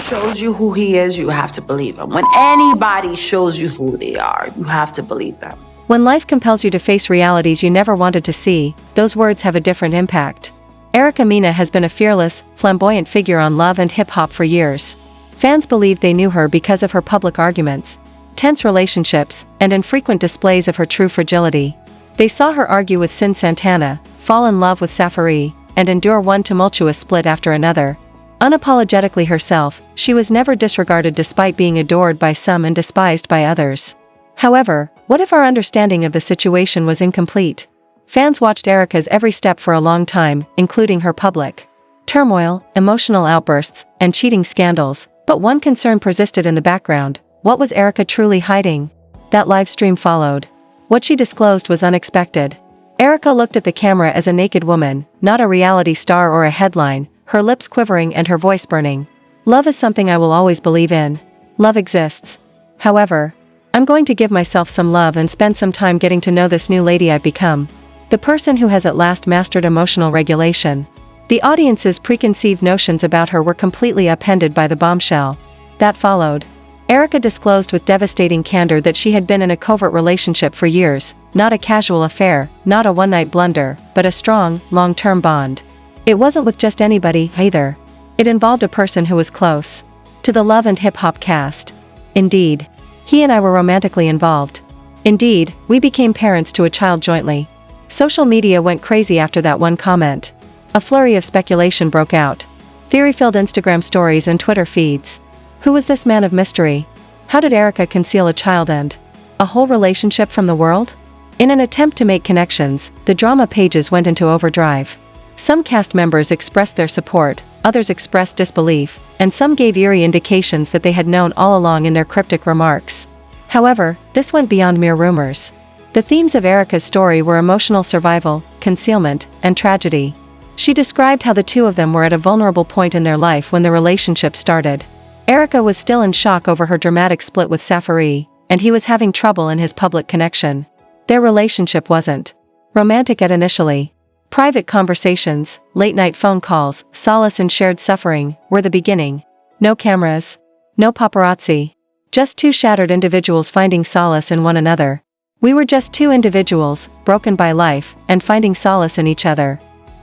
shows you who he is, you have to believe him. When anybody shows you who they are, you have to believe them. When life compels you to face realities you never wanted to see, those words have a different impact. Mena has been a fearless, flamboyant figure on Love and Hip Hop for years. Fans believed they knew her because of her public arguments, tense relationships, and infrequent displays of her true fragility. They saw her argue with Sin Santana, fall in love with Safari, and endure one tumultuous split after another. Unapologetically herself, she was never disregarded despite being adored by some and despised by others. However, what if our understanding of the situation was incomplete? Fans watched Erika's every step for a long time, including her public turmoil, emotional outbursts, and cheating scandals, but one concern persisted in the background. What was Erika truly hiding? That live stream followed. What she disclosed was unexpected. Erika looked at the camera as a naked woman, not a reality star or a headline, her lips quivering and her voice burning. Love is something I will always believe in. Love exists. However, I'm going to give myself some love and spend some time getting to know this new lady I've become. The person who has at last mastered emotional regulation. The audience's preconceived notions about her were completely upended by the bombshell that followed. Erika disclosed with devastating candor that she had been in a covert relationship for years, not a casual affair, not a one-night blunder, but a strong, long-term bond. It wasn't with just anybody, either. It involved a person who was close to the Love and Hip Hop cast. Indeed, he and I were romantically involved. Indeed, we became parents to a child jointly. Social media went crazy after that one comment. A flurry of speculation broke out. Theory-filled Instagram stories and Twitter feeds. Who was this man of mystery? How did Erika conceal a child and a whole relationship from the world? In an attempt to make connections, the drama pages went into overdrive. Some cast members expressed their support, others expressed disbelief, and some gave eerie indications that they had known all along in their cryptic remarks. However, this went beyond mere rumors. The themes of Erika's story were emotional survival, concealment, and tragedy. She described how the two of them were at a vulnerable point in their life when the relationship started. Erika was still in shock over her dramatic split with Safari, and he was having trouble in his public connection. Their relationship wasn't romantic at initially. Private conversations, late-night phone calls, solace in shared suffering, were the beginning. No cameras. No paparazzi. Just two shattered individuals finding solace in one another. We were just two individuals, broken by life, and finding solace in each other.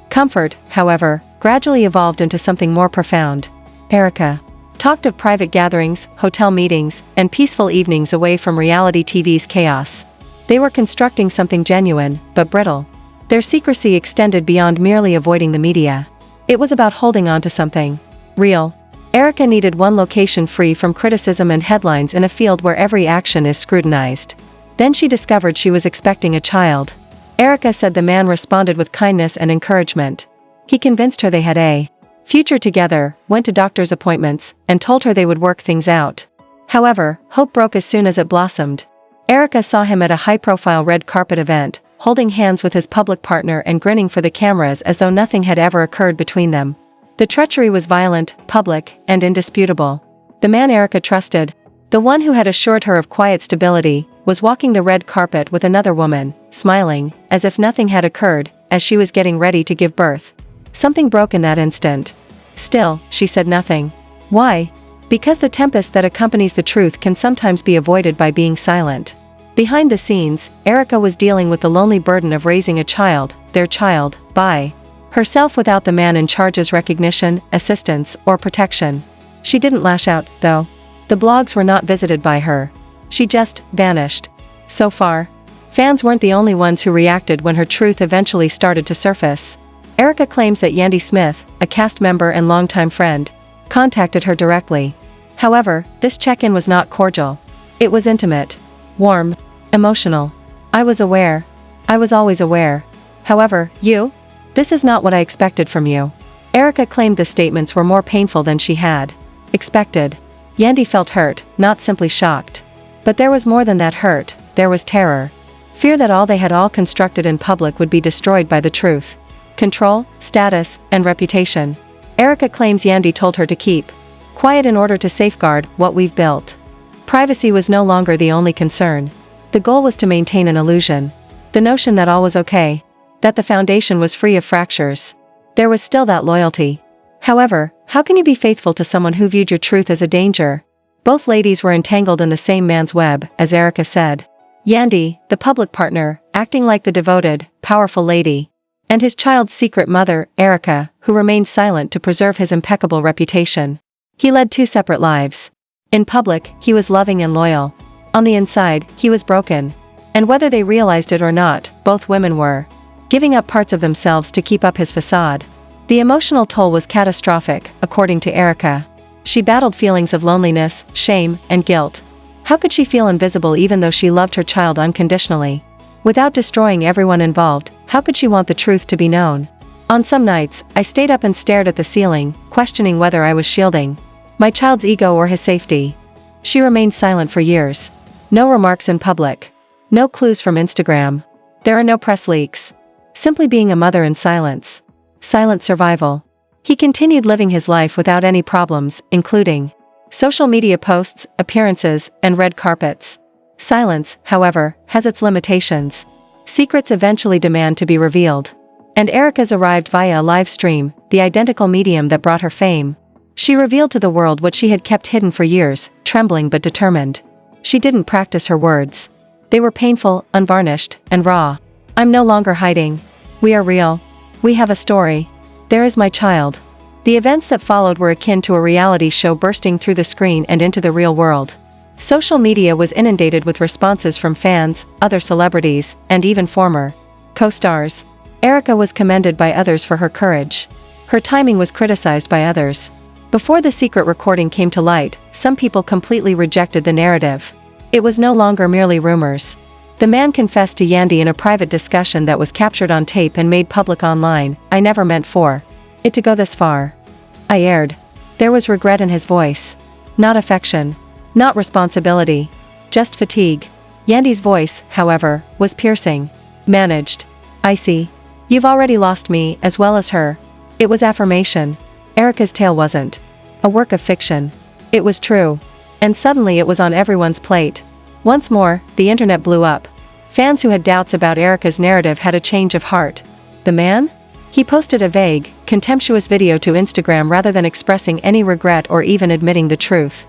Comfort, however, gradually evolved into something more profound. Erika talked of private gatherings, hotel meetings, and peaceful evenings away from reality TV's chaos. They were constructing something genuine, but brittle. Their secrecy extended beyond merely avoiding the media. It was about holding on to something real. Erika needed one location free from criticism and headlines in a field where every action is scrutinized. Then she discovered she was expecting a child. Erika said the man responded with kindness and encouragement. He convinced her they had a future together, went to doctor's appointments, and told her they would work things out. However, hope broke as soon as it blossomed. Erika saw him at a high-profile red carpet event, holding hands with his public partner and grinning for the cameras as though nothing had ever occurred between them. The treachery was violent, public, and indisputable. The man Erika trusted, the one who had assured her of quiet stability, was walking the red carpet with another woman, smiling, as if nothing had occurred, as she was getting ready to give birth. Something broke in that instant. Still, she said nothing. Why? Because the tempest that accompanies the truth can sometimes be avoided by being silent. Behind the scenes, Erika was dealing with the lonely burden of raising a child, their child, by herself without the man in charge's recognition, assistance, or protection. She didn't lash out, though. The blogs were not visited by her. She just vanished. So far, fans weren't the only ones who reacted when her truth eventually started to surface. Erika claims that Yandy Smith, a cast member and longtime friend, contacted her directly. However, this check-in was not cordial. It was intimate, warm, emotional. I was aware. I was always aware. However, you? This is not what I expected from you. Erika claimed the statements were more painful than she had expected. Yandy felt hurt, not simply shocked. But there was more than that hurt, there was terror. Fear that all they had all constructed in public would be destroyed by the truth. Control, status, and reputation. Erika claims Yandy told her to keep quiet in order to safeguard what we've built. Privacy was no longer the only concern. The goal was to maintain an illusion. The notion that all was okay. That the foundation was free of fractures. There was still that loyalty. However, How can you be faithful to someone who viewed your truth as a danger? Both ladies were entangled in the same man's web, as Erica said. Yandy, the public partner, acting like the devoted, powerful lady. And his child's secret mother, Erica, who remained silent to preserve his impeccable reputation. He led two separate lives. In public, he was loving and loyal. On the inside, he was broken. And whether they realized it or not, both women were giving up parts of themselves to keep up his facade. The emotional toll was catastrophic, according to Erica. She battled feelings of loneliness, shame, and guilt. How could she feel invisible even though she loved her child unconditionally? Without destroying everyone involved, how could she want the truth to be known? On some nights, I stayed up and stared at the ceiling, questioning whether I was shielding my child's ego or his safety. She remained silent for years. No remarks in public. No clues from Instagram. There are no press leaks. Simply being a mother in silence. Silent survival. He continued living his life without any problems, including social media posts, appearances, and red carpets. Silence, however, has its limitations. Secrets eventually demand to be revealed. And Erica's arrived via a live stream, the identical medium that brought her fame. She revealed to the world what she had kept hidden for years, trembling but determined. She didn't practice her words. They were painful, unvarnished, and raw. I'm no longer hiding. We are real. We have a story. There is my child. The events that followed were akin to a reality show bursting through the screen and into the real world. Social media was inundated with responses from fans, other celebrities, and even former co-stars. Erica was commended by others for her courage. Her timing was criticized by others. Before the secret recording came to light, some people completely rejected the narrative. It was no longer merely rumors. The man confessed to Yandy in a private discussion that was captured on tape and made public online. I never meant for it to go this far. I erred. There was regret in his voice. Not affection. Not responsibility. Just fatigue. Yandy's voice, however, was piercing. Managed. I see. You've already lost me, as well as her. It was affirmation. Erica's tale wasn't a work of fiction. It was true. And suddenly it was on everyone's plate. Once more, the internet blew up. Fans who had doubts about Erica's narrative had a change of heart. The man? He posted a vague, contemptuous video to Instagram rather than expressing any regret or even admitting the truth.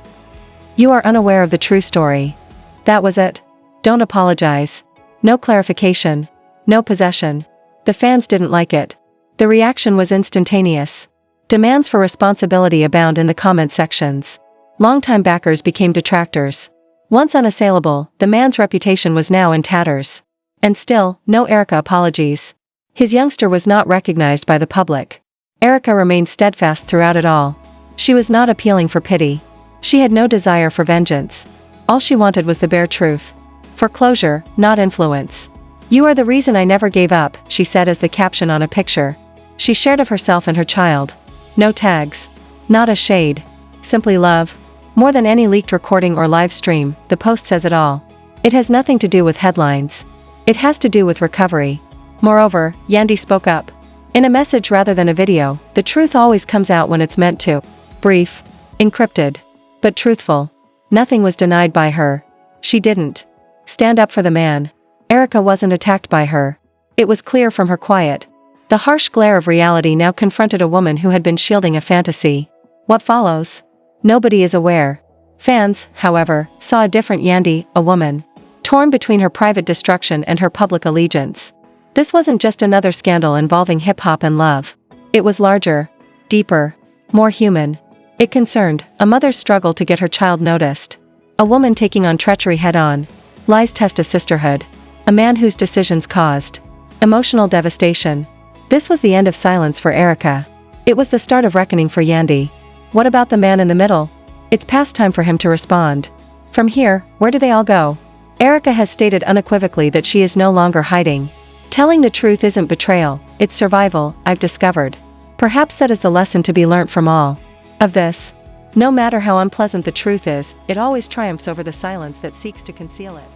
You are unaware of the true story. That was it. Don't apologize. No clarification. No possession. The fans didn't like it. The reaction was instantaneous. Demands for responsibility abound in the comment sections. Longtime backers became detractors. Once unassailable, the man's reputation was now in tatters. And still, no Erica apologies. His youngster was not recognized by the public. Erica remained steadfast throughout it all. She was not appealing for pity. She had no desire for vengeance. All she wanted was the bare truth. For closure, not influence. You are the reason I never gave up, she said as the caption on a picture. She shared of herself and her child. No tags. Not a shade. Simply love. More than any leaked recording or live stream, the post says it all. It has nothing to do with headlines. It has to do with recovery. Moreover, Yandy spoke up. In a message rather than a video, the truth always comes out when it's meant to. Brief. Encrypted. But truthful. Nothing was denied by her. She didn't stand up for the man. Erica wasn't attacked by her. It was clear from her quiet. The harsh glare of reality now confronted a woman who had been shielding a fantasy. What follows? Nobody is aware. Fans, however, saw a different Yandy, a woman, torn between her private destruction and her public allegiance. This wasn't just another scandal involving hip-hop and love. It was larger, deeper, more human. It concerned a mother's struggle to get her child noticed. A woman taking on treachery head-on. Lies test a sisterhood. A man whose decisions caused emotional devastation. This was the end of silence for Erica. It was the start of reckoning for Yandy. What about the man in the middle? It's past time for him to respond. From here, where do they all go? Erica has stated unequivocally that she is no longer hiding. Telling the truth isn't betrayal, it's survival, I've discovered. Perhaps that is the lesson to be learnt from all of this. No matter how unpleasant the truth is, it always triumphs over the silence that seeks to conceal it.